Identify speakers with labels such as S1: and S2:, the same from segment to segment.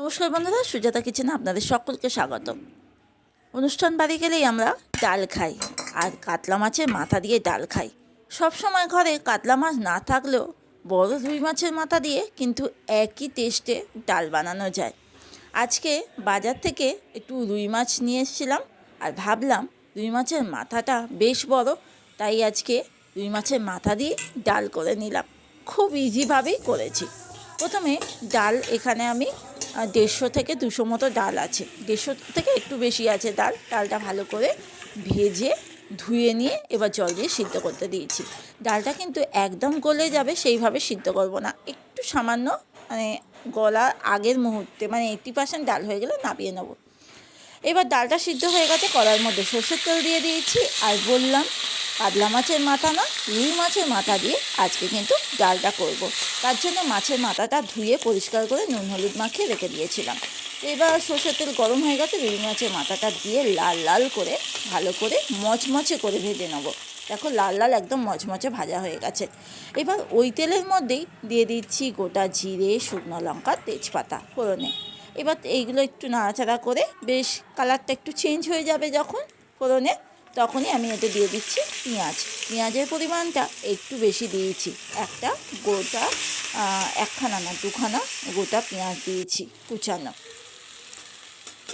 S1: নমস্কার বন্ধুরা, সুজাতা কিচেনে আপনাদের সকলকে স্বাগত। অনুষ্ঠান বাড়ি গেলেই আমরা ডাল খাই, আর কাতলা মাছের মাথা দিয়ে ডাল খাই। সব সময় ঘরে কাতলা মাছ না থাকলেও বড় রুই মাছের মাথা দিয়ে কিন্তু একই টেস্টে ডাল বানানো যায়। আজকে বাজার থেকে একটু রুই মাছ নিয়ে এসেছিলাম, আর ভাবলাম রুই মাছের মাথাটা বেশ বড়, তাই আজকে রুই মাছের মাথা দিয়ে ডাল করে নিলাম। খুব ইজিভাবেই করেছি। প্রথমে ডাল এখানে আমি 150 থেকে 200 মতো ডাল আছে, 150 থেকে একটু বেশি আছে ডালটা ভালো করে ভেজে ধুয়ে নিয়ে এবার জল দিয়ে সিদ্ধ করতে দিয়েছি। ডালটা কিন্তু একদম গলে যাবে সেইভাবে সিদ্ধ করব না, একটু সামান্য গলার আগের মুহূর্তে 80% ডাল হয়ে গেলে নামিয়ে নেব। এবার ডালটা সিদ্ধ হয়ে গেছে, কড়াইয়ের মধ্যে সর্ষের তেল দিয়ে দিয়েছি, আর বললাম কাতলা মাছের মাথা না, রুই মাছের মাথা দিয়ে আজকে কিন্তু ডালটা করব। তার জন্য মাছের মাথাটা ধুয়ে পরিষ্কার করে নুন হলুদ মাখিয়ে রেখে দিয়েছিলাম। এবার সর্ষের তেল গরম হয়ে গেছে, রুই মাছের মাথাটা দিয়ে লাল লাল করে ভালো করে মচমচে করে ভেজে নেব। দেখো লাল লাল একদম মচমচে ভাজা হয়ে গেছে। এবার ওই তেলের মধ্যেই দিয়ে দিচ্ছি গোটা জিরে, শুকনো লঙ্কা, তেজপাতা ফোড়নে। এবার এইগুলো একটু নাড়াচাড়া করে বেশ কালারটা একটু চেঞ্জ হয়ে যাবে যখন ফোড়নে, তখনই আমি এতে দিয়ে দিচ্ছি পেঁয়াজের পরিমাণটা একটু বেশি দিয়েছি। একখানা না দুখানা গোটা পেঁয়াজ দিয়েছি কুচানো।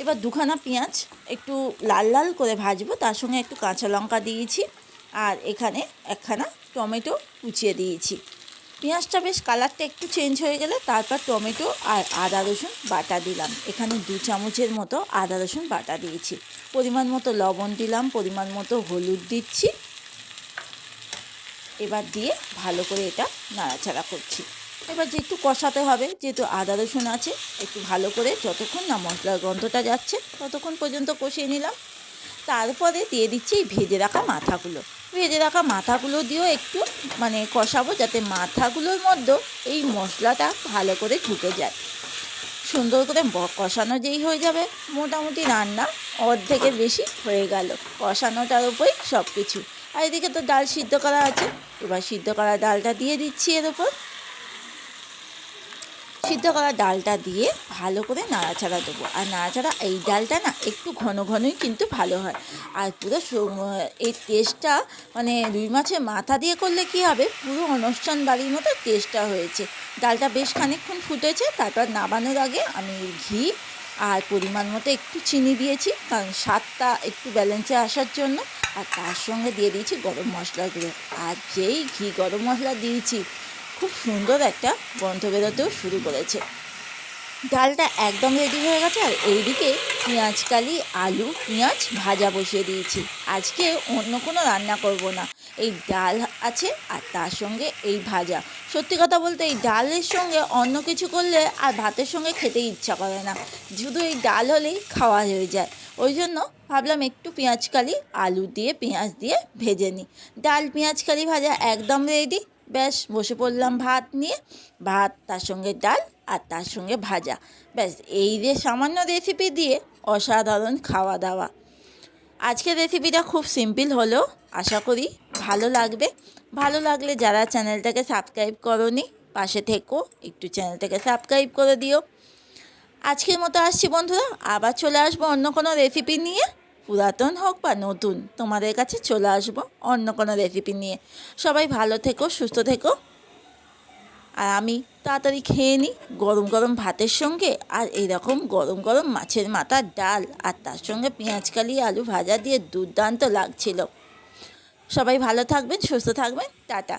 S1: এবার দুখানা পেঁয়াজ একটু লাল লাল করে ভাজবো, তার সঙ্গে একটু কাঁচা লঙ্কা দিয়েছি, আর এখানে একখানা টমেটো কুচিয়ে দিয়েছি। পেঁয়াজটা বেশ কালারটা একটু চেঞ্জ হয়ে গেলে তারপর টমেটো আর আদা রসুন বাটা দিলাম। এখানে 2 চামচের মতো আদা রসুন বাটা দিয়েছি। পরিমাণ মতো লবণ দিলাম, পরিমাণ মতো হলুদ দিচ্ছি। এবার দিয়ে ভালো করে এটা নাড়াচাড়া করছি। এবার যেহেতু কষাতে হবে, যেহেতু আদা রসুন আছে, একটু ভালো করে যতক্ষণ না মশলার গন্ধটা যাচ্ছে ততক্ষণ পর্যন্ত কষিয়ে নিলাম। তারপরে দিয়ে দিচ্ছি এই ভেজে রাখা মাথাগুলো দিয়েও একটু কষাবো, যাতে মাথাগুলোর মধ্যে এই মশলাটা ভালো করে ঢুকে যায়। সুন্দর করে কষানো যেই হয়ে যাবে, মোটামুটি রান্না অর্ধেকের বেশি হয়ে গেল। কষানোটার উপরই সব কিছু। আর এদিকে তো ডাল সিদ্ধ করা আছে, এবার সিদ্ধ করা ডালটা দিয়ে দিচ্ছি এর উপর। সিদ্ধ করা ডালটা দিয়ে ভালো করে নাড়াচাড়া দেবো। আর নাড়াচাড়া এই ডালটা না একটু ঘন ঘনই কিন্তু ভালো হয়। আর পুরো এই টেস্টটা রুই মাছের মাথা দিয়ে করলে কী হবে, পুরো অনুষ্ঠান বাড়ির মতো টেস্টটা হয়েছে। ডালটা বেশ খানিকক্ষণ ফুটেছে, তারপর নামানোর আগে আমি ঘি আর পরিমাণ মতো একটু চিনি দিয়েছি, কারণ স্বাদটা একটু ব্যালেন্সে আসার জন্য। আর তার সঙ্গে দিয়ে দিয়েছি গরম মশলাগুলো। আর যেই ঘি গরম মশলা দিয়েছি, খুব সুন্দর একটা গন্ধ বেরোতেও শুরু করেছে। ডালটা একদম রেডি হয়ে গেছে। আর এইদিকে আলু পেঁয়াজ ভাজা বসিয়ে দিয়েছি। আজকে অন্য কোনো রান্না করব না, এই ডাল আছে আর তার সঙ্গে এই ভাজা। সত্যি কথা বলতে এই ডালের সঙ্গে অন্য কিছু করলে আর ভাতের সঙ্গে খেতে ইচ্ছা করে না, শুধু এই ডাল হলেই খাওয়া হয়ে যায়। ওই জন্য ভাবলাম একটু আলু দিয়ে পেঁয়াজ দিয়ে ভেজে নিই। ডাল পেঁয়াজ ভাজা একদম রেডি। ব্যাস বসে পড়লাম ভাত নিয়ে, ভাত তার সঙ্গে ডাল আর তার সঙ্গে ভাজা। ব্যাস এই সামান্য রেসিপি দিয়ে অসাধারণ খাওয়া দাওয়া। আজকের রেসিপিটা খুব সিম্পল হলেও আশা করি ভালো লাগবে। ভালো লাগলে যারা চ্যানেলটাকে সাবস্ক্রাইব করোনি, পাশে থেকো, একটু চ্যানেলটাকে সাবস্ক্রাইব করে দিও। আজকের মতো আসছি বন্ধুরা, আবার চলে আসবো অন্য কোনো রেসিপি নিয়ে। পুরাতন হোক বা নতুন, তোমাদের কাছে চলে আসবো অন্য কোনো রেসিপি নিয়ে। সবাই ভালো থেকো, সুস্থ থেকো। আর আমি তাড়াতাড়ি খেয়ে নিই গরম গরম ভাতের সঙ্গে, আর এইরকম গরম গরম মাছের মাথার ডাল, আর তার সঙ্গে আলু ভাজা দিয়ে দুর্দান্ত লাগছিল। সবাই ভালো থাকবেন, সুস্থ থাকবেন, টাটা।